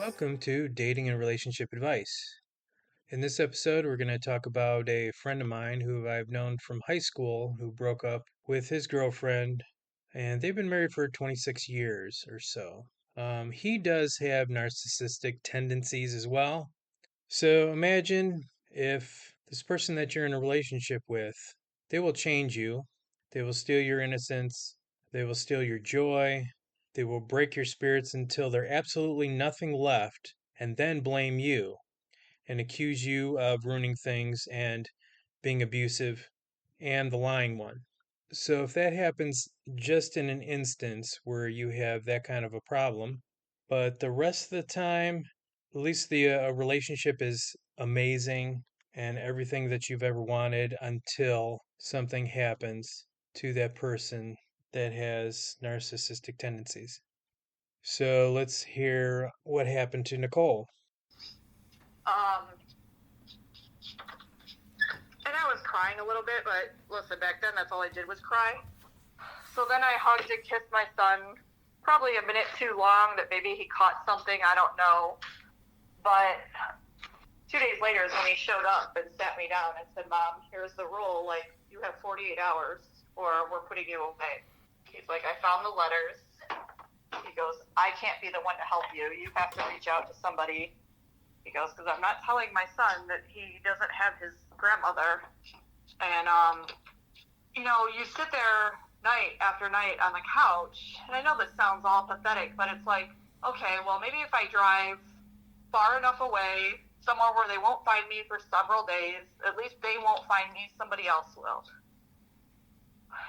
Welcome to Dating and Relationship Advice. In this episode, we're going to talk about a friend of mine who I've known from high school who broke up with his girlfriend, and they've been married for 26 years or so. He does have narcissistic tendencies as well. So imagine if this person that you're in a relationship with, they will change you, they will steal your innocence, they will steal your joy, they will break your spirits until there's absolutely nothing left, and then blame you and accuse you of ruining things and being abusive and the lying one. So if that happens just in an instance where you have that kind of a problem, but the rest of the time, at least the relationship is amazing and everything that you've ever wanted until something happens to that person that has narcissistic tendencies. So let's hear what happened to Nicole. Um, and I was crying a little bit, but listen, back then that's all I did was cry. So then I hugged and kissed my son, probably a minute too long, that maybe he caught something, I don't know. But 2 days later is when he showed up and sat me down and said, "Mom, here's the rule, like, you have 48 hours or we're putting you away." He's like, "I found the letters." He goes, "I can't be the one to help you. You have to reach out to somebody." He goes, "Because I'm not telling my son that he doesn't have his grandmother." And, you sit there night after night on the couch, and I know this sounds all pathetic, but it's like, okay, well, maybe if I drive far enough away, somewhere where they won't find me for several days, at least they won't find me, somebody else will.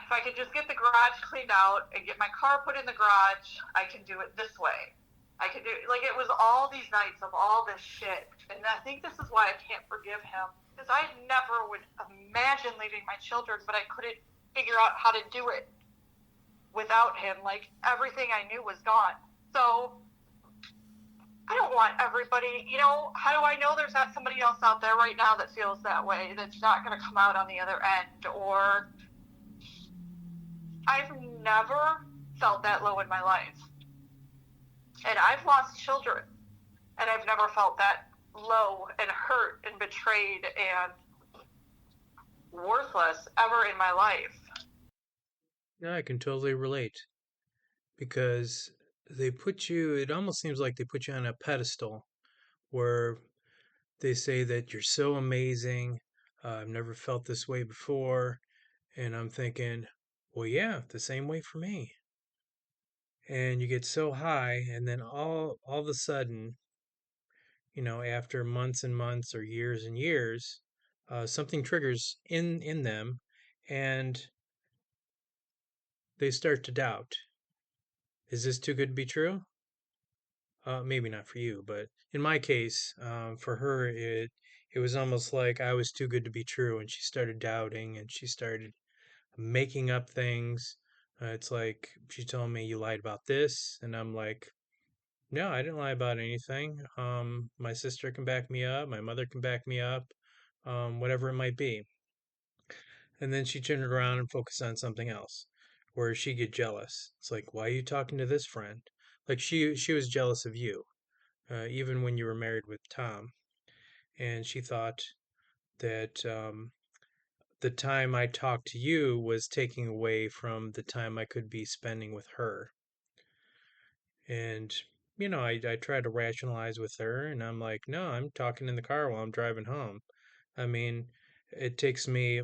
If I could just get the garage cleaned out and get my car put in the garage, I can do it this way. I could do it. Like, it was all these nights of all this shit. And I think this is why I can't forgive him. Because I never would imagine leaving my children, but I couldn't figure out how to do it without him. Like, everything I knew was gone. So I don't want everybody, how do I know there's not somebody else out there right now that feels that way, that's not going to come out on the other end? Or I've never felt that low in my life. And I've lost children, and I've never felt that low and hurt and betrayed and worthless ever in my life. Yeah, I can totally relate because it almost seems like they put you on a pedestal where they say that you're so amazing. I've never felt this way before. And I'm thinking, well, yeah, the same way for me. And you get so high, and then all of a sudden, after months and months or years and years, something triggers in them, and they start to doubt. Is this too good to be true? Maybe not for you, but in my case, for her, it was almost like I was too good to be true, and she started doubting, and she started making up things. It's like she told me, "You lied about this," and I'm like, "No, I didn't lie about anything. My sister can back me up, my mother can back me up, whatever it might be." And then she turned around and focused on something else, where she get jealous. It's like, "Why are you talking to this friend?" Like she was jealous of you, even when you were married with Tom, and she thought that the time I talked to you was taking away from the time I could be spending with her. And, I try to rationalize with her, and I'm like, no, I'm talking in the car while I'm driving home. I mean, it takes me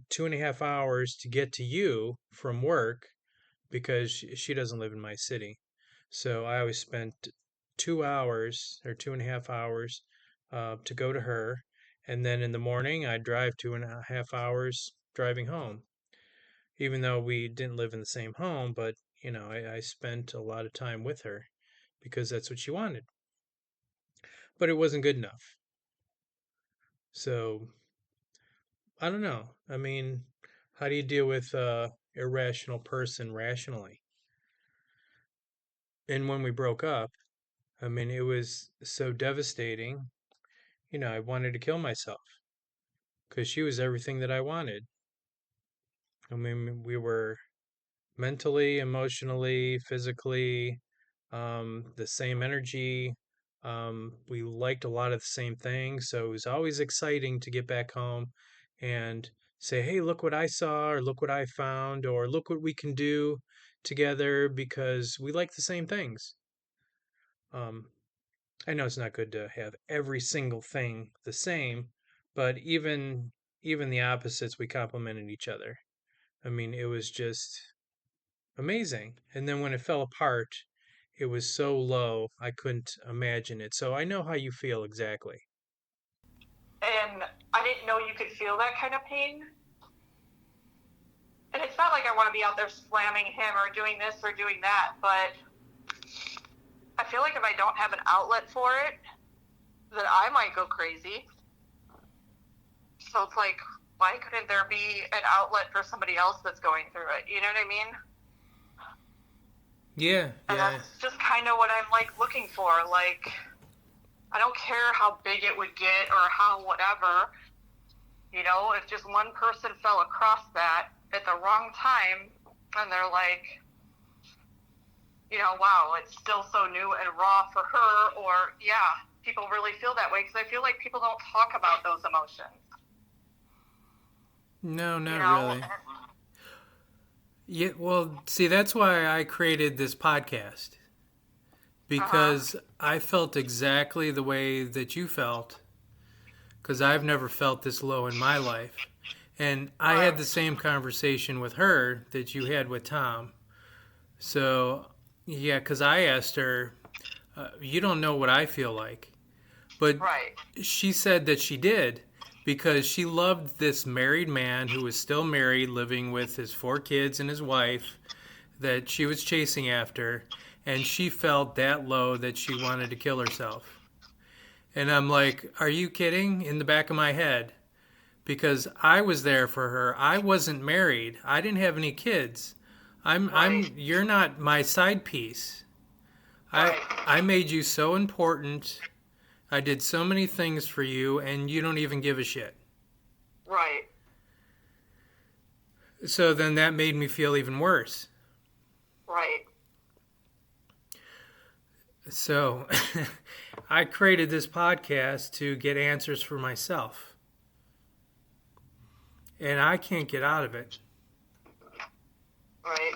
2.5 hours to get to you from work because she doesn't live in my city. So I always spent 2 hours or 2.5 hours to go to her. And then in the morning, I drive 2.5 hours driving home, even though we didn't live in the same home. But, I spent a lot of time with her because that's what she wanted. But it wasn't good enough. So I don't know. I mean, how do you deal with a irrational person rationally? And when we broke up, I mean, it was so devastating. I wanted to kill myself because she was everything that I wanted. I mean, we were mentally, emotionally, physically, the same energy. We liked a lot of the same things, so it was always exciting to get back home and say, "Hey, look what I saw," or "Look what I found," or "Look what we can do together," because we like the same things. Um, I know it's not good to have every single thing the same, but even the opposites, we complemented each other. I mean, it was just amazing. And then when it fell apart, it was so low, I couldn't imagine it. So I know how you feel exactly. And I didn't know you could feel that kind of pain. And it's not like I want to be out there slamming him or doing this or doing that, but I feel like if I don't have an outlet for it, that I might go crazy. So it's like, why couldn't there be an outlet for somebody else that's going through it? You know what I mean? Yeah, And yeah. that's just kind of what I'm like looking for. Like, I don't care how big it would get or how whatever. You know, if just one person fell across that at the wrong time and they're like, you know, wow, it's still so new and raw for her, or yeah, people really feel that way because I feel like people don't talk about those emotions. No, You not know, really. Yeah, well, see, that's why I created this podcast uh huh, because I felt exactly the way that you felt because I've never felt this low in my life. And I had right, the same conversation with her that you had with Tom. So, yeah, because I asked her, you don't know what I feel like. But right, she said that she did because she loved this married man who was still married, living with his 4 kids and his wife that she was chasing after. And she felt that low that she wanted to kill herself. And I'm like, are you kidding? In the back of my head. Because I was there for her. I wasn't married. I didn't have any kids. right, You're not my side piece. I, right, I made you so important. I did so many things for you, and you don't even give a shit. right. So then that made me feel even worse. Right. So I created this podcast to get answers for myself, and I can't get out of it. Right.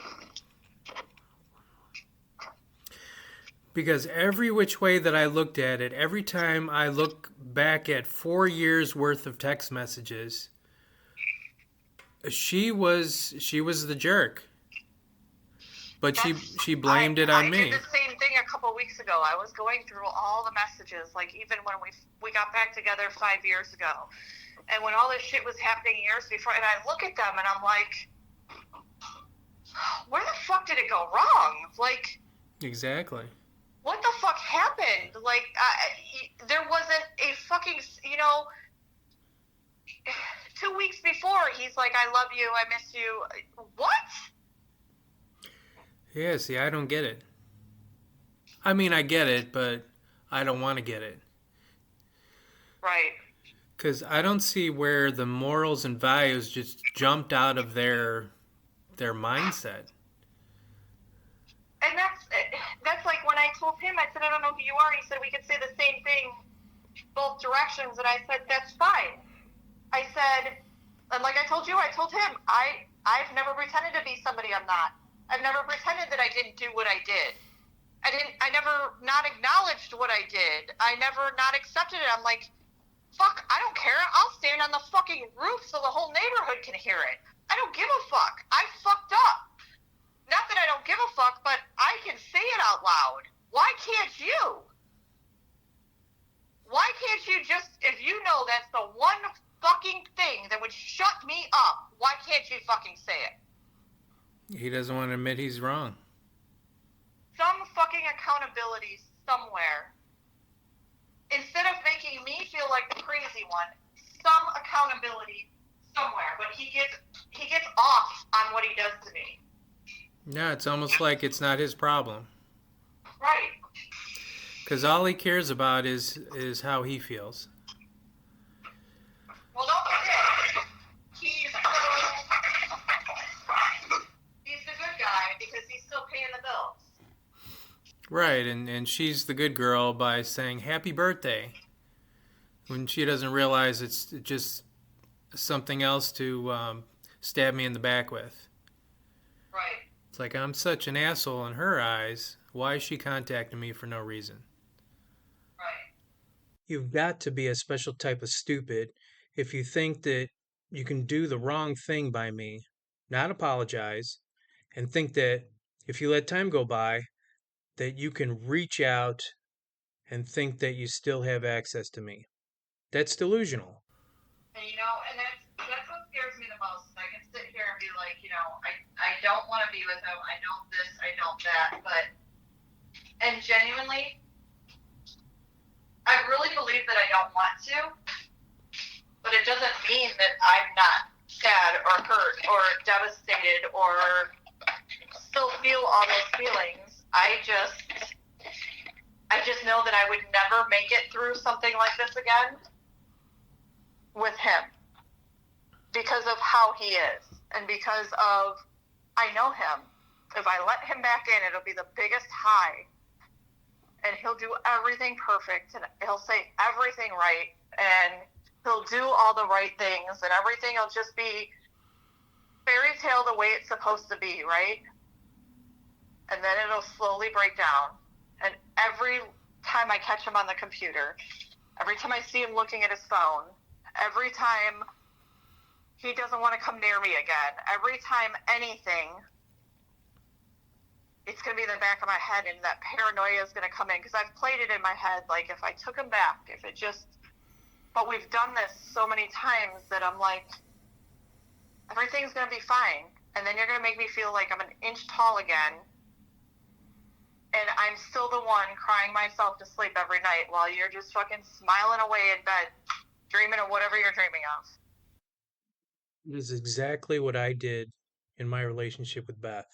Because every which way that I looked at it, every time I look back at 4 years worth of text messages, she was the jerk, but she I blamed it I on did me. the same thing a couple weeks ago. I was going through all the messages, like even when we got back together 5 years ago, and when all this shit was happening years before, and I look at them and I'm like, where the fuck did it go wrong? Like, Exactly. what the fuck happened? Like, there wasn't a fucking, you know. 2 weeks before, he's like, I love you, I miss you. What? Yeah, see, I don't get it. I mean, I get it, but I don't want to get it. Right. Because I don't see where the morals and values just jumped out of their mindset. And that's like when I told him, I said, I don't know who you are. He said, we could say the same thing both directions. And I said, that's fine. I said, and like I told you, I told him, I've never pretended to be somebody I'm not. I've never pretended that I didn't do what I did. I never not acknowledged what I did. I never not accepted it. I'm like, fuck, I don't care. I'll stand on the fucking roof so the whole neighborhood can hear it. I don't give a fuck. I fucked up. Not that I don't give a fuck, but I can say it out loud. Why can't you? Why can't you just, if you know that's the one fucking thing that would shut me up, why can't you fucking say it? He doesn't want to admit he's wrong. Some fucking accountability somewhere. Instead of making me feel like the crazy one, some accountability somewhere. But he gets off on what he does to me. Yeah, it's almost like it's not his problem. Right. Because all he cares about is how he feels. Well, don't forget, he's the good guy because he's still paying the bills. Right, and she's the good girl by saying happy birthday when she doesn't realize it's just something else to stab me in the back with. Right. It's like I'm such an asshole in her eyes. Why is she contacting me for no reason? Right. You've got to be a special type of stupid if you think that you can do the wrong thing by me, not apologize, and think that if you let time go by, that you can reach out and think that you still have access to me. That's delusional. And and that's what scares me the most. I can sit here and be like, I don't want to be with him. I know this, I know that, and genuinely, I really believe that I don't want to, but it doesn't mean that I'm not sad or hurt or devastated or still feel all those feelings. I just know that I would never make it through something like this again with him because of how he is and because of I know him. If I let him back in, it'll be the biggest high, and he'll do everything perfect, and he'll say everything right, and he'll do all the right things, and everything will just be fairy tale the way it's supposed to be, right? And then it'll slowly break down. And every time I catch him on the computer, every time I see him looking at his phone, every time he doesn't want to come near me again, every time anything, it's going to be in the back of my head, and that paranoia is going to come in, because I've played it in my head, like, if I took him back, if it just, but we've done this so many times that I'm like, everything's going to be fine, and then you're going to make me feel like I'm an inch tall again, and I'm still the one crying myself to sleep every night while you're just fucking smiling away in bed, dreaming of whatever you're dreaming of. This is exactly what I did in my relationship with Beth.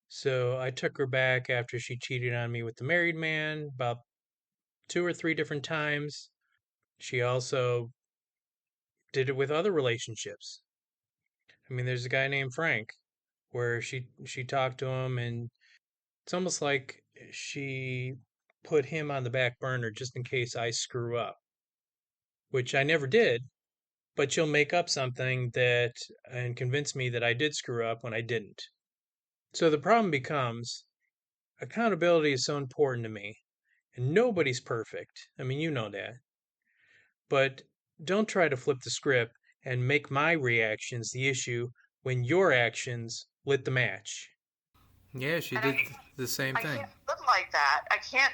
So I took her back after she cheated on me with the married man about 2 or 3 different times. She also did it with other relationships. I mean, there's a guy named Frank where she talked to him, and it's almost like she put him on the back burner just in case I screw up, which I never did, but she'll make up something that and convince me that I did screw up when I didn't. So the problem becomes accountability is so important to me, and nobody's perfect. I mean, you know that. But don't try to flip the script and make my reactions the issue when your actions lit the match. Yeah, she And did the same I thing. can't live like that. I can't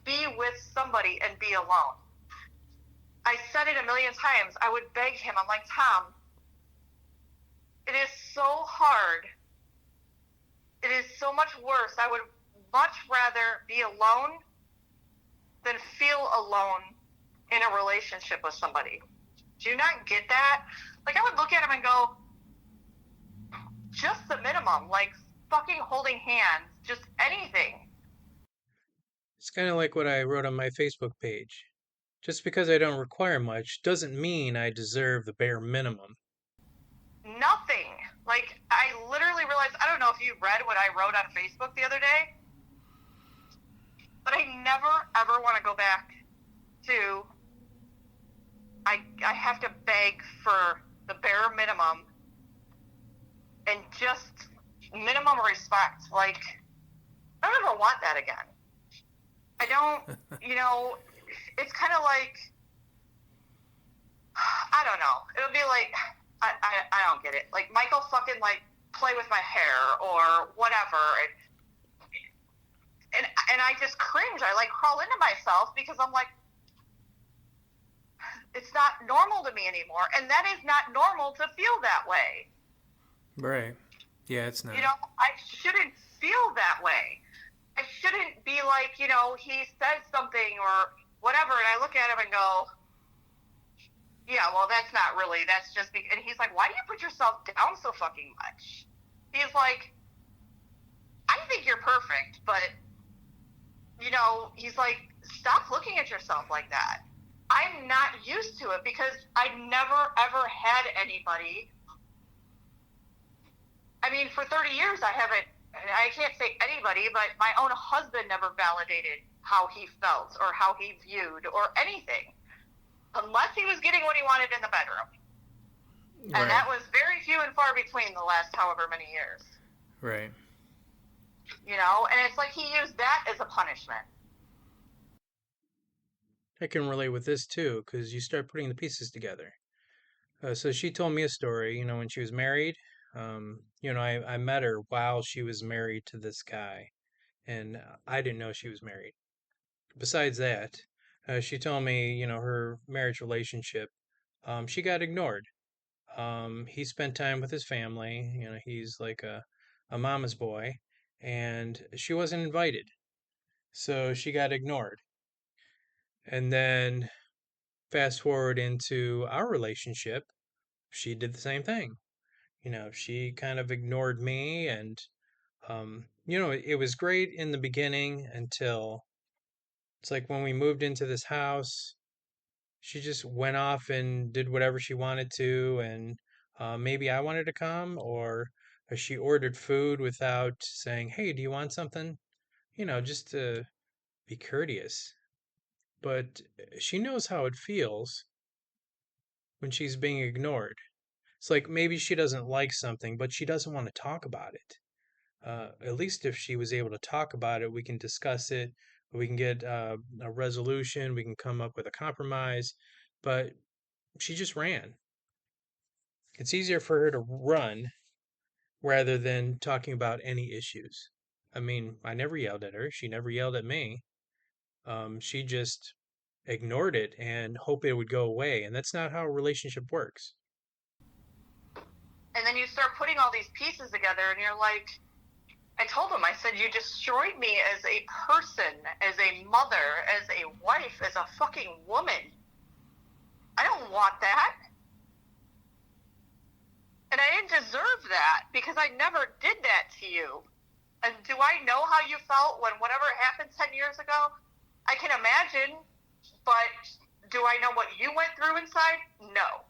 be with somebody and be alone. I said it a million times. I would beg him. I'm like, Tom, it is so hard. It is so much worse. I would much rather be alone than feel alone in a relationship with somebody. Do you not get that? Like, I would look at him and go, just the minimum, like fucking holding hands, just anything. It's kind of like what I wrote on my Facebook page. Just because I don't require much doesn't mean I deserve the bare minimum. Nothing. Like, I literally realized, I don't know if you read what I wrote on Facebook the other day, but I never, ever want to go back to, I have to beg for the bare minimum and just minimum respect. Like, I don't ever want that again. I don't, it's kind of like, I don't know. It would be like, I don't get it. Like, Michael fucking, like, play with my hair or whatever. And I just cringe. I, like, crawl into myself because I'm like, it's not normal to me anymore. And that is not normal to feel that way. Right. Yeah, it's not. I shouldn't feel that way. I shouldn't be like, he says something or whatever, and I look at him and go, yeah, well, that's not really, that's just, and he's like, why do you put yourself down so fucking much? He's like, I think you're perfect, but, he's like, stop looking at yourself like that. I'm not used to it because I never, ever had anybody. I mean, for 30 years, I haven't and I can't say anybody, but my own husband never validated how he felt or how he viewed or anything, unless he was getting what he wanted in the bedroom. And Right. that was very few and far between the last however many years. Right. And it's like he used that as a punishment. I can relate with this too, because you start putting the pieces together. So she told me a story, when she was married. I met her while she was married to this guy, and I didn't know she was married. Besides that, she told me, her marriage relationship, she got ignored. He spent time with his family. He's like a mama's boy, and she wasn't invited. So she got ignored. And then fast forward into our relationship, she did the same thing. She kind of ignored me, and it was great in the beginning until it's like when we moved into this house, she just went off and did whatever she wanted to, and maybe I wanted to come, or she ordered food without saying, "Hey, do you want something?" Just to be courteous. But she knows how it feels when she's being ignored. It's like maybe she doesn't like something, but she doesn't want to talk about it. At least if she was able to talk about it, we can discuss it, we can get a resolution, we can come up with a compromise. But she just ran. It's easier for her to run rather than talking about any issues. I mean, I never yelled at her. She never yelled at me. She just ignored it and hoped it would go away. And that's not how a relationship works. And then you start putting all these pieces together, and you're like, I told him, I said, you destroyed me as a person, as a mother, as a wife, as a fucking woman. I don't want that. And I didn't deserve that because I never did that to you. And do I know how you felt when whatever happened 10 years ago? I can imagine, but do I know what you went through inside? No.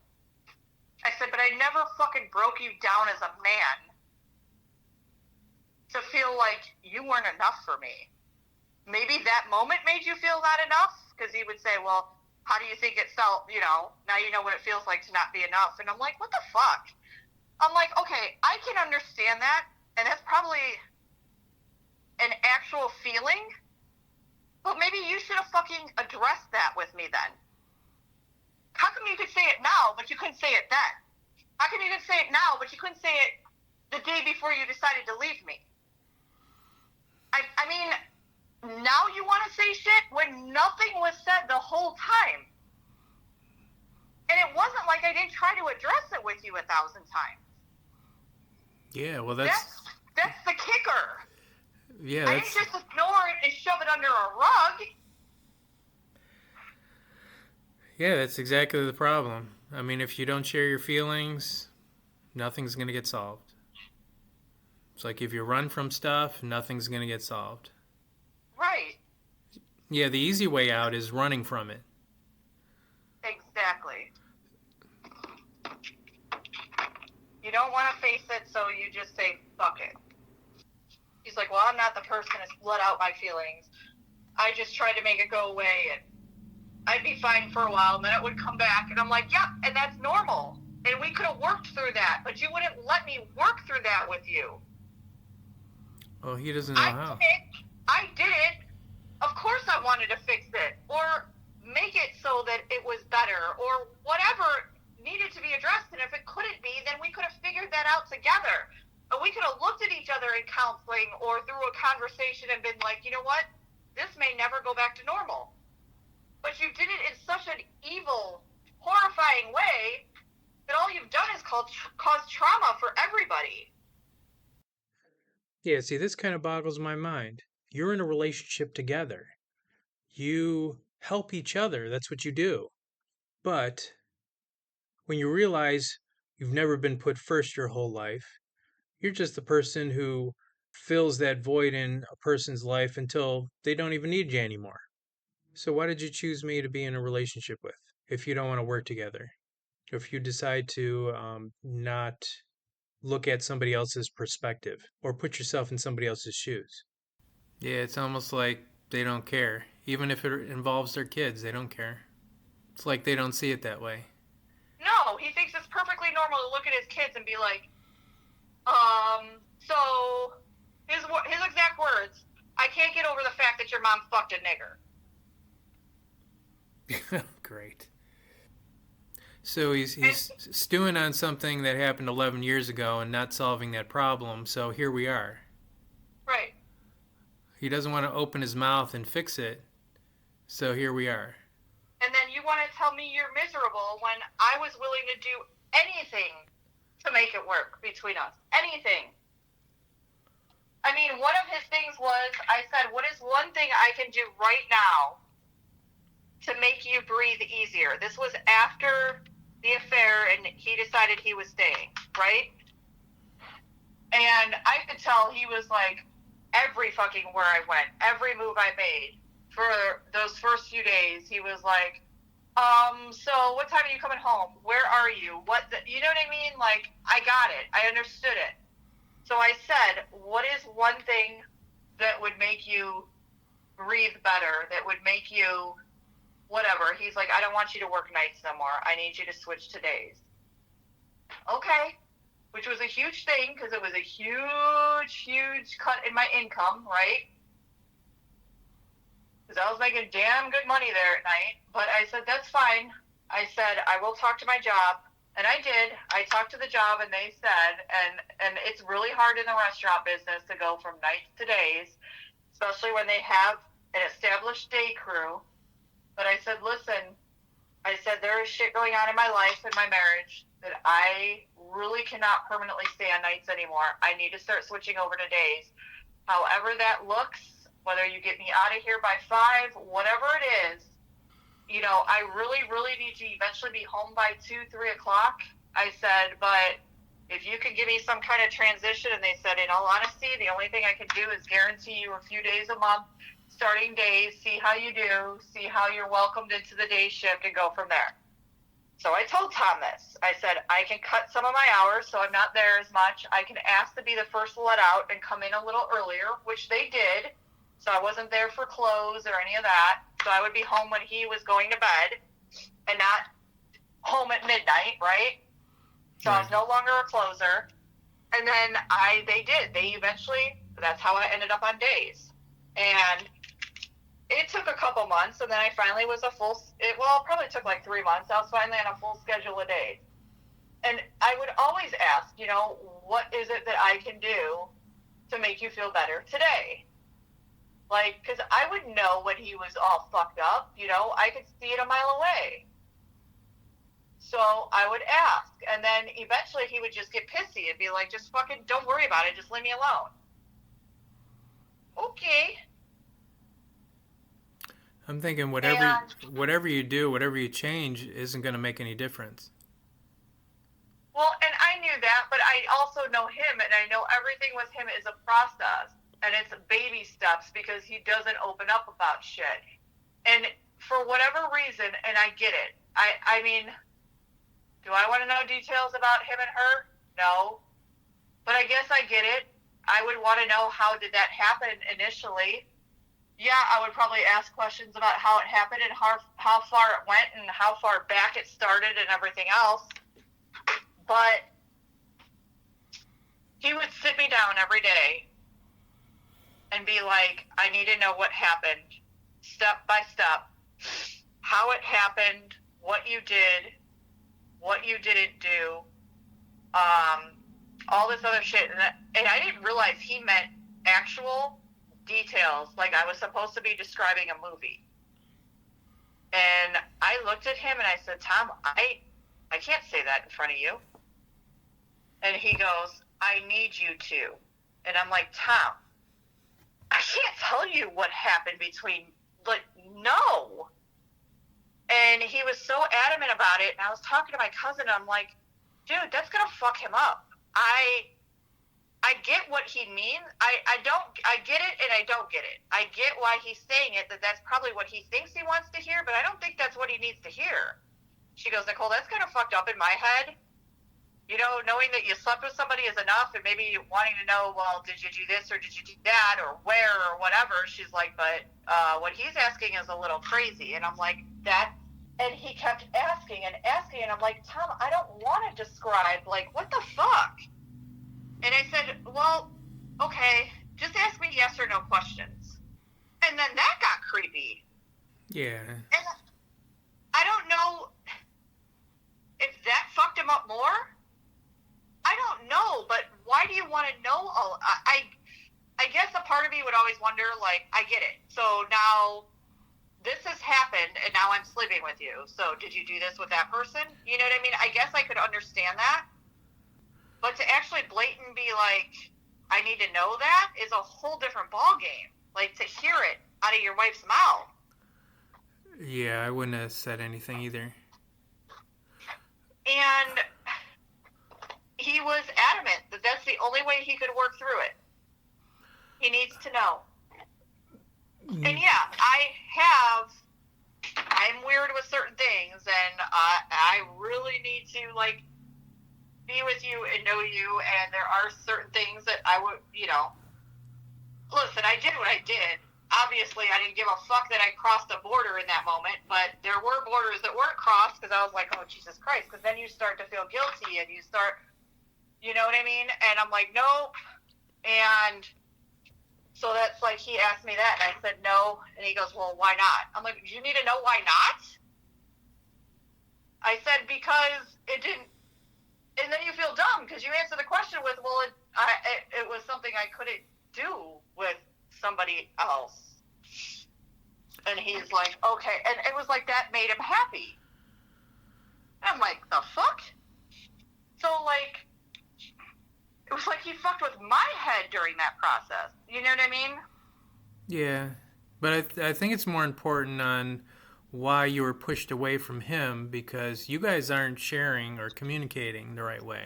I said, but I never fucking broke you down as a man to feel like you weren't enough for me. Maybe that moment made you feel not enough, because he would say, well, how do you think it felt, now you know what it feels like to not be enough. And I'm like, what the fuck? I'm like, okay, I can understand that, and that's probably an actual feeling, but maybe you should have fucking addressed that with me then. How come you could say it now, but you couldn't say it then? How come you could say it now, but you couldn't say it the day before you decided to leave me? I mean, now you want to say shit when nothing was said the whole time. And it wasn't like I didn't try to address it with you 1,000 times. Yeah, well, That's the kicker. yeah, I didn't just ignore it and shove it under a rug. yeah, that's exactly the problem. I mean, if you don't share your feelings, nothing's going to get solved. It's like if you run from stuff, nothing's going to get solved. Right. Yeah, the easy way out is running from it. Exactly. You don't want to face it, so you just say, fuck it. He's like, well, I'm not the person to let out my feelings. I just tried to make it go away, and I'd be fine for a while, and then it would come back. And I'm like, yep, and that's normal. And we could have worked through that, but you wouldn't let me work through that with you. Well, he doesn't know how. I did it. Of course I wanted to fix it, or make it so that it was better, or whatever needed to be addressed. And if it couldn't be, then we could have figured that out together. But we could have looked at each other in counseling or through a conversation and been like, you know what? This may never go back to normal. But you did it in such an evil, horrifying way that all you've done is cause trauma for everybody. Yeah, see, this kind of boggles my mind. You're in a relationship together. You help each other. That's what you do. But when you realize you've never been put first your whole life, you're just the person who fills that void in a person's life until they don't even need you anymore. So why did you choose me to be in a relationship with if you don't want to work together? If you decide to not look at somebody else's perspective or put yourself in somebody else's shoes. Yeah, it's almost like they don't care. Even if it involves their kids, they don't care. It's like they don't see it that way. No, he thinks it's perfectly normal to look at his kids and be like, so his exact words, I can't get over the fact that your mom fucked a nigger. Great. So he's stewing on something that happened 11 years ago and not solving that problem. So here we are. Right. He doesn't want to open his mouth and fix it. So here we are. And then you want to tell me you're miserable when I was willing to do anything to make it work between us. Anything. I mean, one of his things was, I said, what is one thing I can do right now to make you breathe easier? This was after the affair, and he decided he was staying, right? And I could tell he was like, every fucking where I went, every move I made for those first few days, he was like, so what time are you coming home? Where are you? You know what I mean? Like, I got it. I understood it. So I said, what is one thing that would make you breathe better, that would make you whatever? He's like, I don't want you to work nights no more. I need you to switch to days. Okay. Which was a huge thing because it was a huge cut in my income, right? Because I was making damn good money there at night. But I said, that's fine. I said, I will talk to my job. And I did. I talked to the job, and they said, and it's really hard in the restaurant business to go from nights to days, especially when they have an established day crew. But I said, listen, I said, there is shit going on in my life and my marriage that I really cannot permanently stay on nights anymore. I need to start switching over to days. However that looks, whether you get me out of here by 5, whatever it is, you know, I really need to eventually be home by 2, 3 o'clock. I said, but if you could give me some kind of transition, and they said, in all honesty, the only thing I can do is guarantee you a few days a month, starting days, see how you do, see how you're welcomed into the day shift, and go from there. So I told Tom this. I said, I can cut some of my hours so I'm not there as much. I can ask to be the first let out and come in a little earlier, which they did. So I wasn't there for clothes or any of that. So I would be home when he was going to bed and not home at midnight, right? So I was no longer a closer. And then they did. They eventually, that's how I ended up on days. And it took a couple months, and then I finally was it probably took like 3 months. I was finally on a full schedule of days. And I would always ask, you know, what is it that I can do to make you feel better today? Like, because I would know when he was all fucked up, you know, I could see it a mile away. So I would ask, and then eventually he would just get pissy and be like, just fucking don't worry about it, just leave me alone. Okay. I'm thinking whatever you do, whatever you change, isn't going to make any difference. Well, and I knew that, but I also know him, and I know everything with him is a process. And it's baby steps because he doesn't open up about shit. And for whatever reason, and I get it. I mean, do I want to know details about him and her? No. But I guess I get it. I would want to know, how did that happen initially? Yeah, I would probably ask questions about how it happened and how far it went and how far back it started and everything else. But he would sit me down every day and be like, I need to know what happened, step by step, how it happened, what you did, what you didn't do, all this other shit. And I didn't realize he meant actual details, like I was supposed to be describing a movie. And I looked at him and I said, Tom, I can't say that in front of you. And he goes, I need you to. And I'm like, Tom, I can't tell you what happened between, like, no. And he was so adamant about it, and I was talking to my cousin, and I'm like, dude, that's going to fuck him up. I get what he means. I get it, and I don't get it. I get why he's saying it, that's probably what he thinks he wants to hear, but I don't think that's what he needs to hear. She goes, Nicole, that's kind of fucked up in my head. knowing that you slept with somebody is enough, and maybe wanting to know, well, did you do this or did you do that or where or whatever. She's like, but what he's asking is a little crazy. And I'm like, that. And he kept asking and asking, and I'm like, Tom, I don't want to describe, like, what the fuck? And I said, well, okay, just ask me yes or no questions. And then that got creepy. Yeah. And I don't know if that fucked him up more. I don't know, but why do you want to know all? I guess a part of me would always wonder, like, I get it. So now this has happened, and now I'm sleeping with you. So did you do this with that person? You know what I mean? I guess I could understand that. But to actually blatant be like, I need to know that is a whole different ballgame. Like, to hear it out of your wife's mouth. Yeah, I wouldn't have said anything either. And he was adamant that that's the only way he could work through it. He needs to know. And yeah, I'm weird with certain things, and I really need to, like, be with you and know you, and there are certain things that I would, listen, I did what I did. Obviously, I didn't give a fuck that I crossed a border in that moment, but there were borders that weren't crossed, because I was like, oh, Jesus Christ, because then you start to feel guilty, and you start, you know what I mean? And I'm like, nope. And so that's like, he asked me that, and I said no, and he goes, well, why not? I'm like, you need to know why not? I said, because it didn't, and then you feel dumb, because you answer the question with, well, it was something I couldn't do with somebody else. And he's like, okay. And it was like that made him happy. I'm like, the fuck? So, like, it was like he fucked with my head during that process. You know what I mean? Yeah. But I think it's more important on why you were pushed away from him, because you guys aren't sharing or communicating the right way.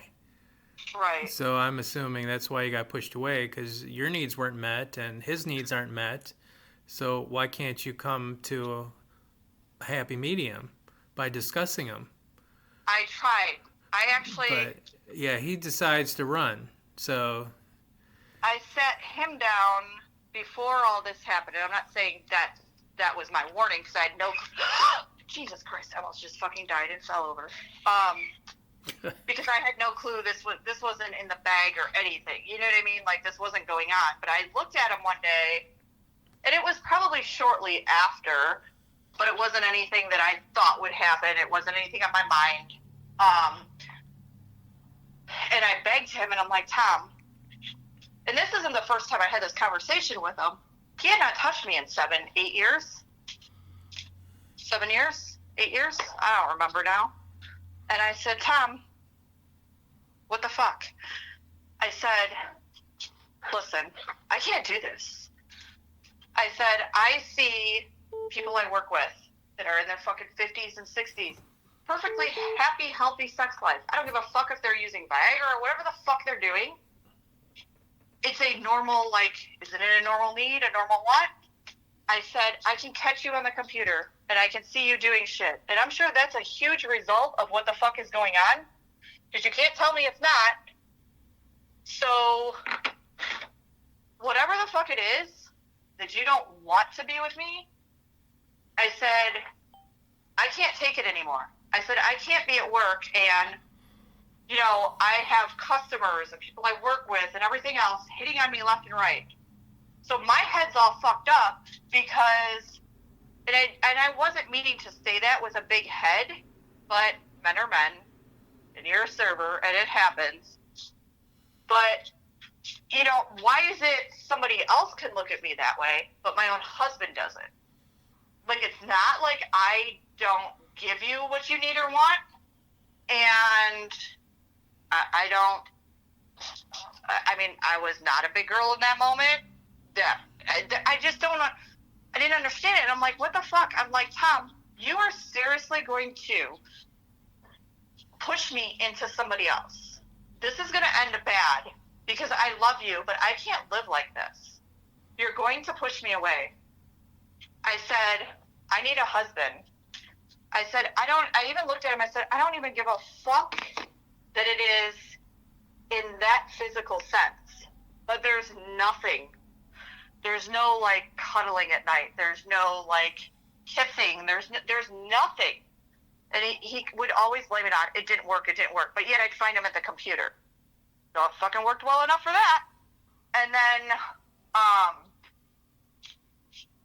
Right. So I'm assuming that's why you got pushed away, because your needs weren't met and his needs aren't met. So why can't you come to a happy medium by discussing them? I tried. But yeah, he decides to run. So I sat him down before all this happened. And I'm not saying that was my warning, because I had no... Jesus Christ, I almost just fucking died and fell over. Because I had no clue this wasn't in the bag or anything. You know what I mean? Like, this wasn't going on. But I looked at him one day, and it was probably shortly after, but it wasn't anything that I thought would happen. It wasn't anything on my mind. And I begged him, and I'm like, Tom, and this isn't the first time I had this conversation with him. He had not touched me in 8 years. 7 years? 8 years? I don't remember now. And I said, Tom, what the fuck? I said, listen, I can't do this. I said, I see people I work with that are in their fucking 50s and 60s, perfectly happy, healthy sex life. I don't give a fuck if they're using Viagra or whatever the fuck they're doing. It's a normal, like, isn't it a normal need, a normal want? I said, I can catch you on the computer, and I can see you doing shit. And I'm sure that's a huge result of what the fuck is going on, because you can't tell me it's not. So, whatever the fuck it is that you don't want to be with me, I said, I can't take it anymore. I said, I can't be at work, and, I have customers and people I work with and everything else hitting on me left and right. So my head's all fucked up because, and I wasn't meaning to say that with a big head, but men are men, and you're a server, and it happens. But, why is it somebody else can look at me that way, but my own husband doesn't? Like, it's not like I don't give you what you need or want, and I don't, I was not a big girl in that moment. I just don't, I didn't understand it. I'm like, what the fuck? I'm like, Tom, you are seriously going to push me into somebody else. This is going to end bad because I love you, but I can't live like this. You're going to push me away. I said, I need a husband. I said, I even looked at him, I said, I don't even give a fuck that it is in that physical sense. But there's nothing. There's no, like, cuddling at night. There's no, like, kissing. There's nothing. And he would always blame it on, it didn't work. But yet I'd find him at the computer. So it fucking worked well enough for that. And then,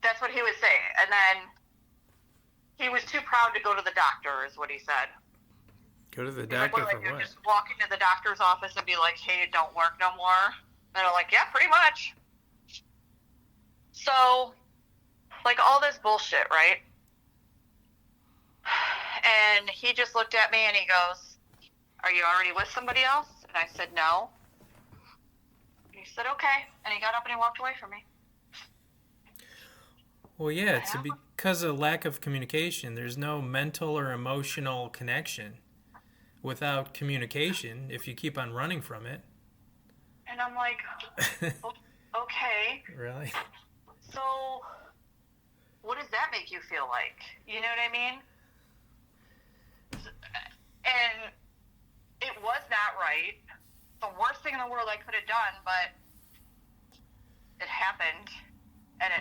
that's what he was saying. And then he was too proud to go to the doctor, is what he said. Go to the He's doctor like, for what? Just walk into the doctor's office and be like, hey, it don't work no more. And I'm like, yeah, pretty much. So, like, all this bullshit, right? And he just looked at me and he goes, are you already with somebody else? And I said, no. And he said, okay. And he got up and he walked away from me. Well, yeah, it's because of lack of communication. There's no mental or emotional connection. Without communication, if you keep on running from it. And I'm like, okay. Really? So, what does that make you feel like? You know what I mean? And it was not right. The worst thing in the world I could have done, but it happened. And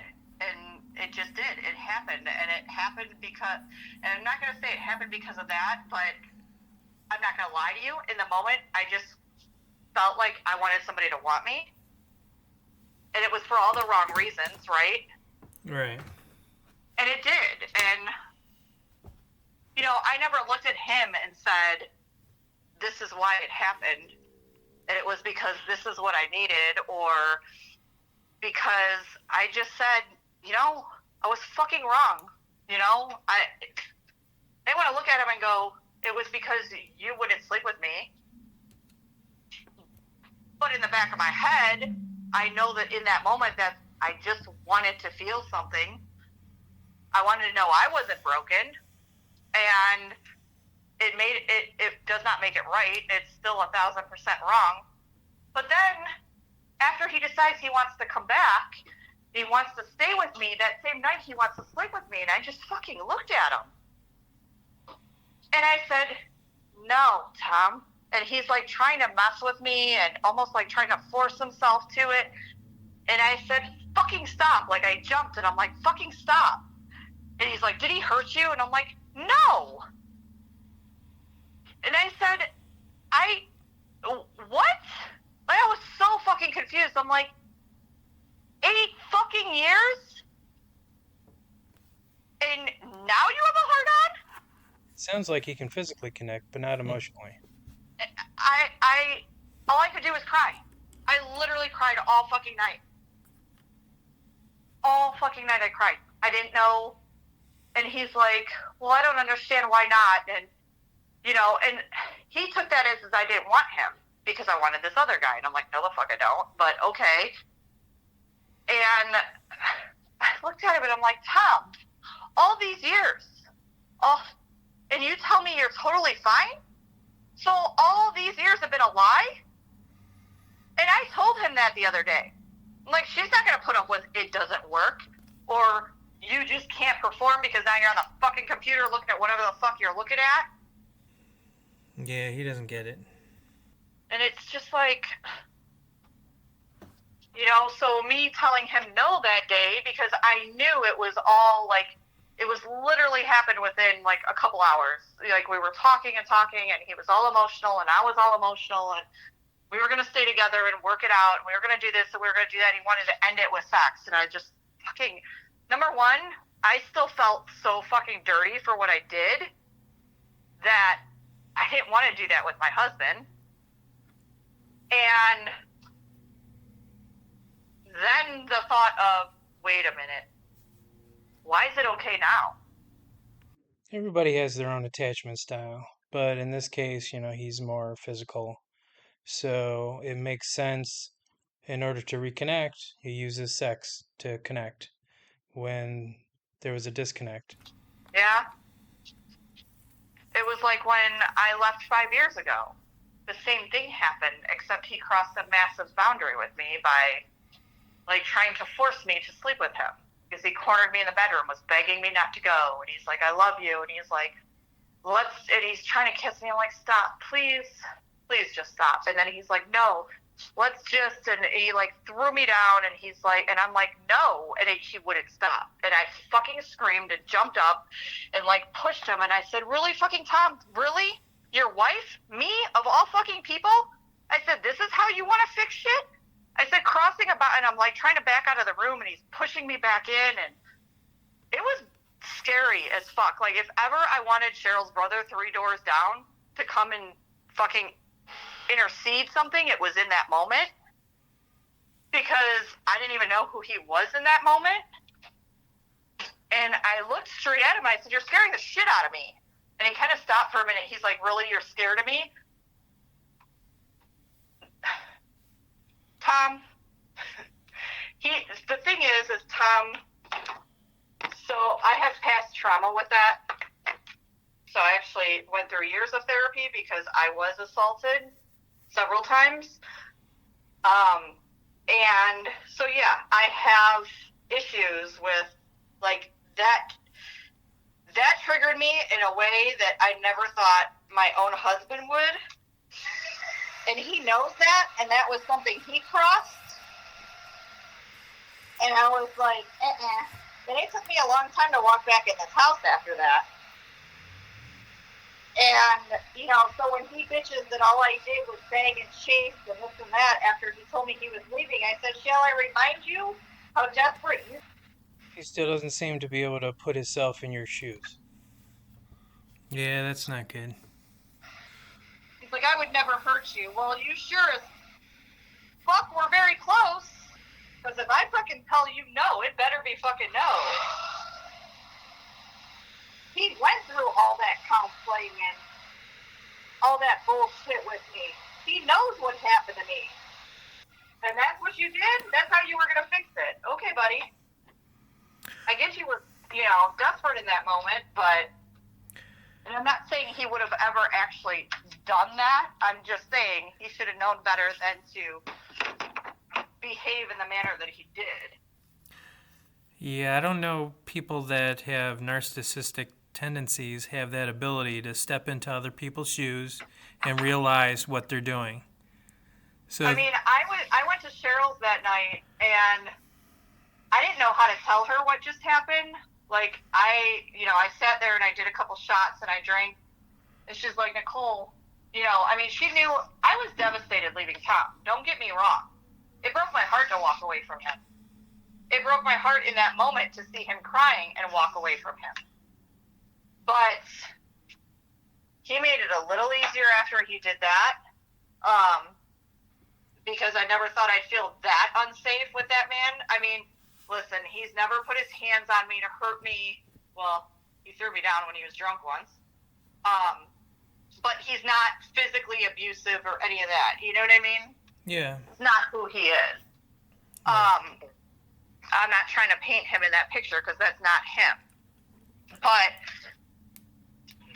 it just did. It happened. And it happened because, and I'm not going to say it happened because of that, but I'm not going to lie to you. In the moment, I just felt like I wanted somebody to want me. And it was for all the wrong reasons, right? Right. And it did. And, you know, I never looked at him and said, this is why it happened. And it was because this is what I needed, or because I just said, you know, I was fucking wrong. You know, they want to look at him and go, it was because you wouldn't sleep with me. But in the back of my head, I know that in that moment that I just wanted to feel something. I wanted to know I wasn't broken. And it does not make it right. It's still 1,000% wrong. But then, after he decides he wants to come back, he wants to stay with me, that same night he wants to sleep with me, and I just fucking looked at him. And I said, no, Tom. And he's like trying to mess with me and almost like trying to force himself to it. And I said, fucking stop. Like, I jumped and I'm like, fucking stop. And he's like, did he hurt you? And I'm like, no. And I said, what? Like, I was so fucking confused. I'm like, 8 fucking years? And now you have a hard on? Sounds like he can physically connect, but not emotionally. All I could do was cry. I literally cried all fucking night. All fucking night I cried. I didn't know. And he's like, well, I don't understand why not. And, you know, and he took that as I didn't want him because I wanted this other guy. And I'm like, no, the fuck I don't. But okay. And I looked at him and I'm like, Tom, all these years, and you tell me you're totally fine? So all these years have been a lie? And I told him that the other day. I'm like, she's not going to put up with it doesn't work, or you just can't perform because now you're on the fucking computer looking at whatever the fuck you're looking at. Yeah, he doesn't get it. And it's just like, you know, so me telling him no that day because I knew it was all like, it was literally happened within like a couple hours. Like, we were talking and he was all emotional and I was all emotional, and we were going to stay together and work it out, and we were going to do this and we were going to do that. He wanted to end it with sex. And I just fucking, number one, I still felt so fucking dirty for what I did that I didn't want to do that with my husband. And then the thought of, wait a minute, why is it okay now? Everybody has their own attachment style, but in this case, you know, he's more physical. So it makes sense, in order to reconnect, he uses sex to connect when there was a disconnect. Yeah. It was like when I left 5 years ago. The same thing happened, except he crossed a massive boundary with me by, like, trying to force me to sleep with him. Because he cornered me in the bedroom, was begging me not to go. And he's like, I love you. And he's like, and he's trying to kiss me. I'm like, stop, please. please just stop. And then he's like, no, let's just, and he like threw me down, and he's like, and I'm like, no, and he wouldn't stop. And I fucking screamed and jumped up and like pushed him, and I said, really, fucking Tom, really? Your wife? Me? Of all fucking people? I said, this is how you want to fix shit? I said, crossing about, and I'm like trying to back out of the room, and he's pushing me back in, and it was scary as fuck. Like, if ever I wanted Cheryl's brother 3 doors down to come and fucking intercede something, it was in that moment, because I didn't even know who he was in that moment. And I looked straight at him. I said, you're scaring the shit out of me. And he kind of stopped for a minute. He's like, really, you're scared of me? Tom, the thing is Tom, so I have past trauma with that. So I actually went through years of therapy because I was assaulted several times. And so, yeah, I have issues with, like, that triggered me in a way that I never thought my own husband would. And he knows that, and that was something he crossed. And I was like, And it took me a long time to walk back in this house after that. And, you know, so when he bitches that all I did was beg and chase and this and that after he told me he was leaving, I said, shall I remind you how desperate you... He still doesn't seem to be able to put himself in your shoes. Yeah, that's not good. He's like, I would never hurt you. Well, you sure as fuck were very close. Because if I fucking tell you no, it better be fucking no. He went through all that counseling and all that bullshit with me. He knows what happened to me. And that's what you did? That's how you were going to fix it. Okay, buddy. I guess you were, you know, desperate in that moment, but... And I'm not saying he would have ever actually done that. I'm just saying he should have known better than to behave in the manner that he did. Yeah, I don't know people that have narcissistic tendencies have that ability to step into other people's shoes and realize what they're doing. So I mean, I went to Cheryl's that night, and I didn't know how to tell her what just happened. Like, I sat there and I did a couple shots and I drank. And she's like, Nicole, you know, I mean, she knew I was devastated leaving Tom. Don't get me wrong. It broke my heart to walk away from him. It broke my heart in that moment to see him crying and walk away from him. But he made it a little easier after he did that. Because I never thought I'd feel that unsafe with that man. I mean, listen, he's never put his hands on me to hurt me. Well, he threw me down when he was drunk once. But he's not physically abusive or any of that. You know what I mean? yeah. It's not who he is. I'm not trying to paint him in that picture because that's not him. But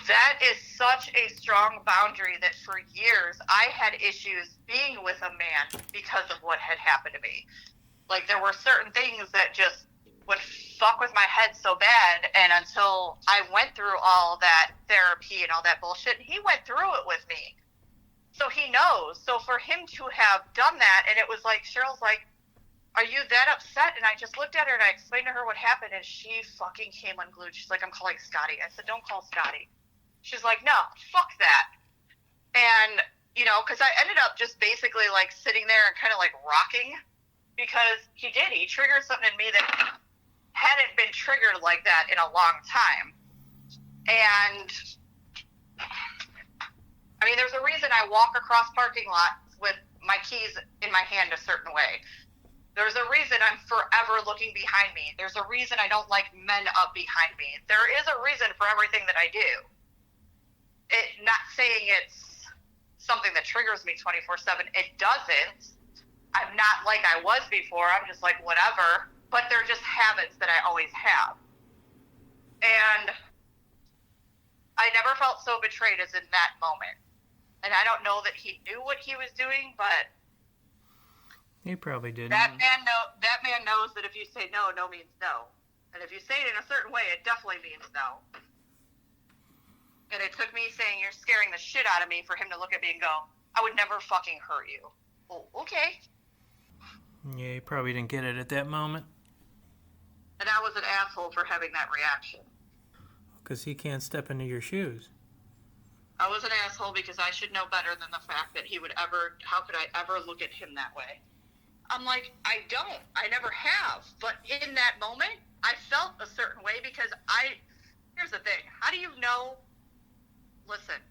that is such a strong boundary that for years I had issues being with a man because of what had happened to me. Like, there were certain things that just would fuck with my head so bad, and until I went through all that therapy and all that bullshit, he went through it with me. So he knows. So for him to have done that, and it was like, Cheryl's like, are you that upset? And I just looked at her and I explained to her what happened, and she fucking came unglued. She's like, I'm calling Scotty. I said, don't call Scotty. She's like, no, fuck that. And, you know, because I ended up just basically like sitting there and kind of like rocking, because he triggered something in me that hadn't been triggered like that in a long time. And I mean, there's a reason I walk across parking lots with my keys in my hand a certain way. There's a reason I'm forever looking behind me. There's a reason I don't like men up behind me. There is a reason for everything that I do. Not saying it's something that triggers me 24/7. It doesn't. I'm not like I was before. I'm just like, whatever. But they're just habits that I always have. And I never felt so betrayed as in that moment. And I don't know that he knew what he was doing, but He probably did. that man knows that if you say no, no means no. And if you say it in a certain way, it definitely means no. And it took me saying, you're scaring the shit out of me, for him to look at me and go, I would never fucking hurt you. Well, okay. Yeah, he probably didn't get it at that moment. And I was an asshole for having that reaction. Because he can't step into your shoes. I was an asshole because I should know better than the fact that he would ever, how could I ever look at him that way? I'm like, I don't. I never have. But in that moment, I felt a certain way because here's the thing. How do you know? Listen,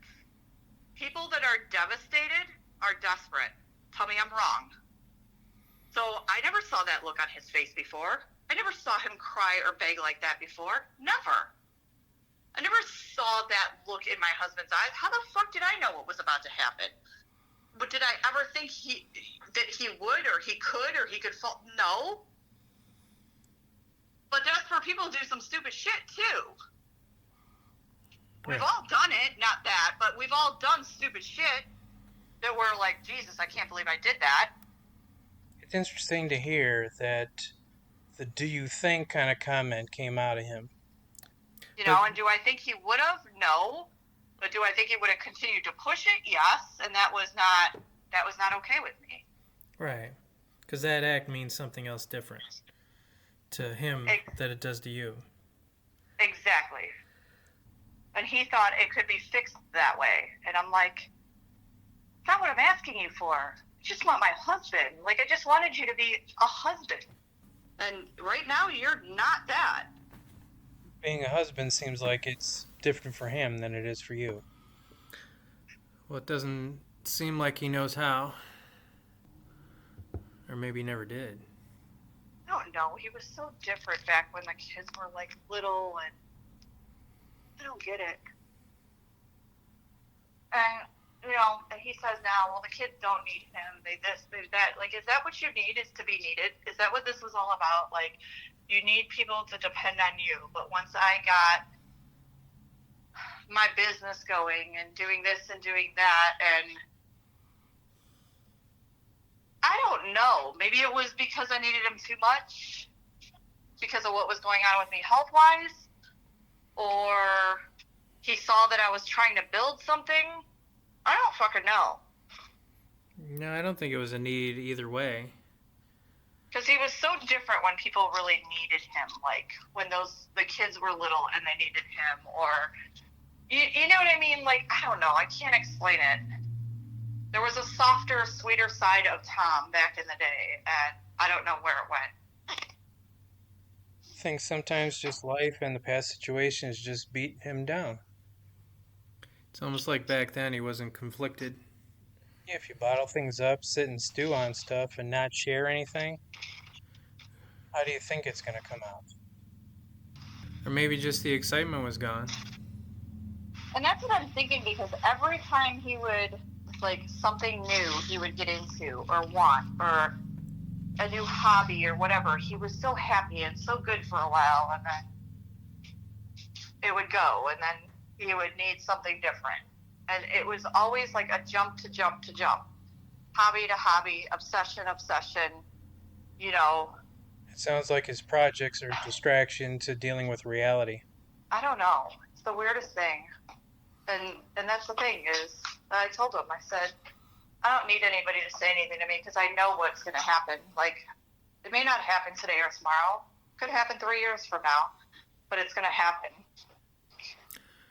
people that are devastated are desperate. Tell me I'm wrong. So I never saw that look on his face before. I never saw him cry or beg like that before. Never. I never saw that look in my husband's eyes. How the fuck did I know what was about to happen? But did I ever think that he would or he could fall? No. But desperate people do some stupid shit too. We've all done it, not that, but we've all done stupid shit that we're like, Jesus, I can't believe I did that. It's interesting to hear that the "do you think" kind of comment came out of him. You know, and do I think he would have? No. But do I think he would have continued to push it? Yes. And that was not okay with me. Right. Because that act means something else different to him than it does to you. Exactly. And he thought it could be fixed that way. And I'm like, that's not what I'm asking you for. I just want my husband. Like, I just wanted you to be a husband. And right now, you're not that. Being a husband seems like it's different for him than it is for you. Well, it doesn't seem like he knows how. Or maybe he never did. I don't know. He was so different back when the kids were, like, little, and I don't get it. And, you know, he says now, well, the kids don't need him. They this, they that. Like, is that what you need, is to be needed? Is that what this was all about? Like, you need people to depend on you. But once I got my business going and doing this and doing that, and I don't know. Maybe it was because I needed him too much because of what was going on with me health-wise, or he saw that I was trying to build something. I don't fucking know. No, I don't think it was a need either way. Because he was so different when people really needed him, like when the kids were little and they needed him, or you know what I mean? Like, I don't know. I can't explain it. There was a softer, sweeter side of Tom back in the day, and I don't know where it went. I think sometimes just life and the past situations just beat him down. It's almost like back then he wasn't conflicted. Yeah, if you bottle things up, sit and stew on stuff, and not share anything, how do you think it's going to come out? Or maybe just the excitement was gone. And that's what I'm thinking, because every time he would, like, something new he would get into or want, or a new hobby or whatever, he was so happy and so good for a while, and then it would go, and then he would need something different. And it was always like a jump to jump to jump. Hobby to hobby, obsession, you know. It sounds like his projects are a distraction to dealing with reality. I don't know. It's the weirdest thing. And that's the thing is, I told him, I said, I don't need anybody to say anything to me because I know what's going to happen. Like, it may not happen today or tomorrow. It could happen 3 years from now, but it's going to happen.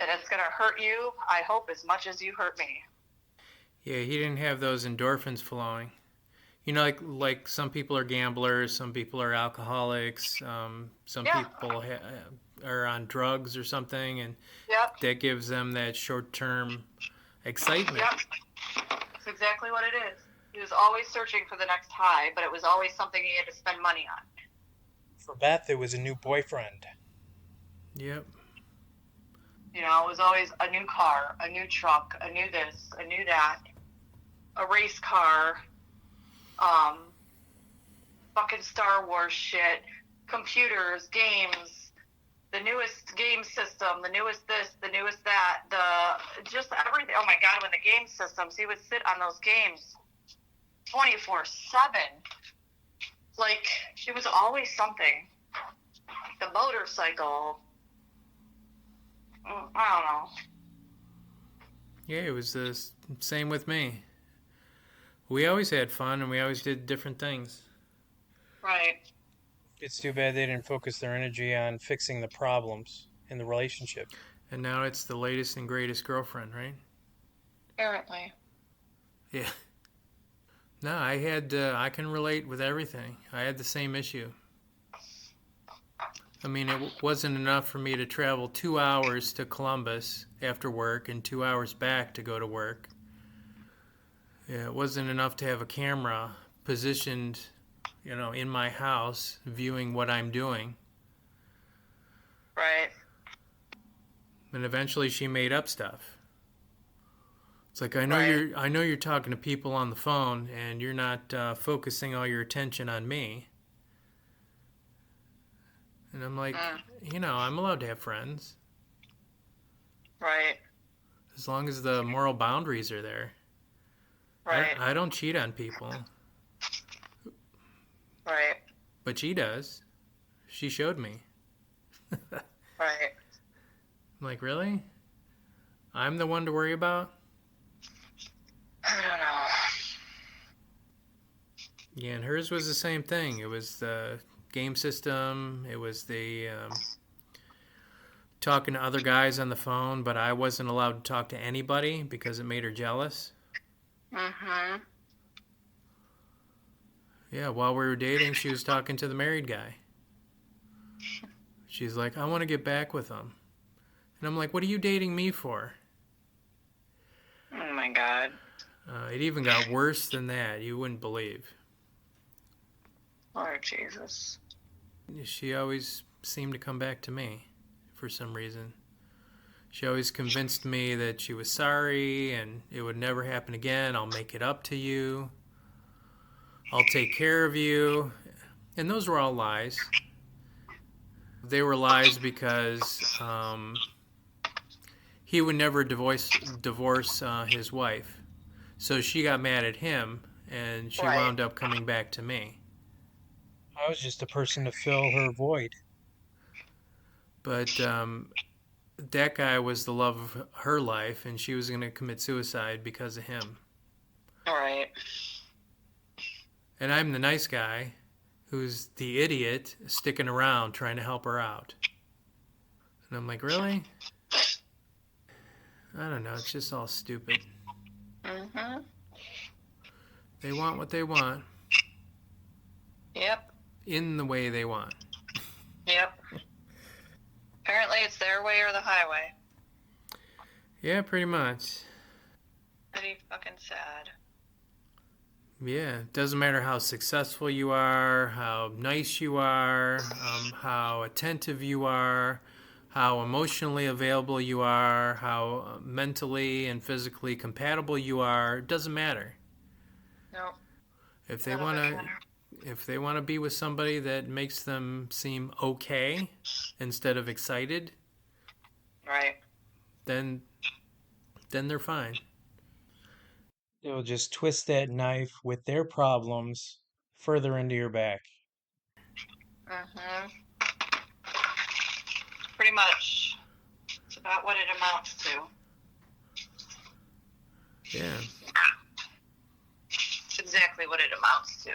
And it's going to hurt you, I hope, as much as you hurt me. Yeah, he didn't have those endorphins flowing. You know, like some people are gamblers, some people are alcoholics, some people are on drugs or something, and that gives them that short-term excitement. Yep. That's exactly what it is. He was always searching for the next high, but it was always something he had to spend money on. For Beth, it was a new boyfriend. Yep. You know, it was always a new car, a new truck, a new this, a new that, a race car, fucking Star Wars shit, computers, games, the newest game system, the newest this, the newest that, just everything. Oh my God, when the game systems, he would sit on those games 24/7. Like, it was always something. The motorcycle. I don't know. Yeah, it was the same with me. We always had fun and we always did different things. Right. It's too bad they didn't focus their energy on fixing the problems in the relationship. And now it's the latest and greatest girlfriend, right? Apparently. Yeah. No, I can relate with everything. I had the same issue. I mean, it wasn't enough for me to travel 2 hours to Columbus after work and 2 hours back to go to work. Yeah, it wasn't enough to have a camera positioned, in my house, viewing what I'm doing. Right. And eventually she made up stuff. It's like Right. I know you're talking to people on the phone and you're not focusing all your attention on me. And I'm like, Mm. I'm allowed to have friends Right. as long as the moral boundaries are there. Right. I don't cheat on people, Right. but she does. She showed me. I'm Right. like, really? I'm the one to worry about? I don't know. Yeah, and hers was the same thing. It was the game system. It was the talking to other guys on the phone, but I wasn't allowed to talk to anybody because it made her jealous. Mm-hmm. Yeah, while we were dating, she was talking to the married guy. She's like, I want to get back with him. And I'm like, what are you dating me for? Oh my God. It even got worse than that. You wouldn't believe. Lord Jesus. She always seemed to come back to me for some reason. She always convinced me that she was sorry and it would never happen again. I'll make it up to you. I'll take care of you. And those were all lies. They were lies because he would never divorce his wife. So she got mad at him and she Right. wound up coming back to me. I was just a person to fill her void. But that guy was the love of her life, and she was going to commit suicide because of him. All right. And I'm the nice guy who's the idiot sticking around trying to help her out. And I'm like, really? I don't know. It's just all stupid. Mm-hmm. They want what they want Yep. in the way they want. Yep. Apparently it's their way or the highway. Yeah, pretty much. Pretty fucking sad. Yeah, it doesn't matter how successful you are, how nice you are, how attentive you are, how emotionally available you are, how mentally and physically compatible you are. It doesn't matter. No. If they None of want it to, matter. if they want to be with somebody that makes them seem okay instead of excited, Right. then they're fine. They'll just twist that knife with their problems further into your back. Mm-hmm. Pretty much. It's about what it amounts to. Yeah. It's exactly what it amounts to.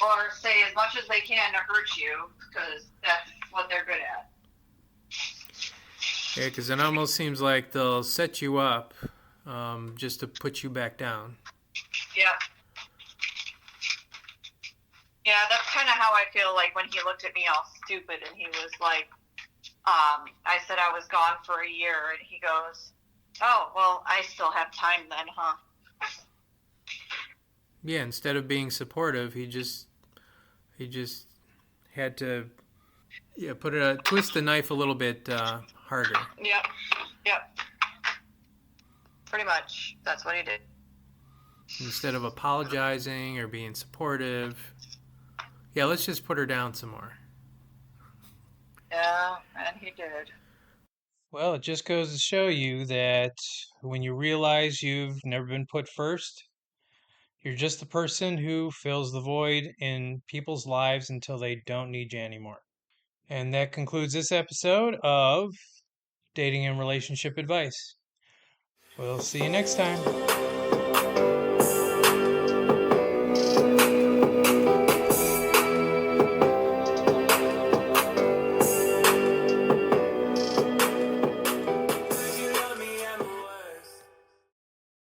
Or say as much as they can to hurt you, because that's what they're good at. Yeah, because it almost seems like they'll set you up just to put you back down. Yep. Yeah, that's kind of how I feel like when he looked at me all stupid and he was like, I said I was gone for a year and he goes, oh, well, I still have time then, huh? Yeah, instead of being supportive, he just had to twist the knife a little bit harder. Yep. Yep. Pretty much. That's what he did. Instead of apologizing or being supportive. Yeah, let's just put her down some more. Yeah, and he did. Well, it just goes to show you that when you realize you've never been put first, you're just the person who fills the void in people's lives until they don't need you anymore. And that concludes this episode of Dating and Relationship Advice. We'll see you next time.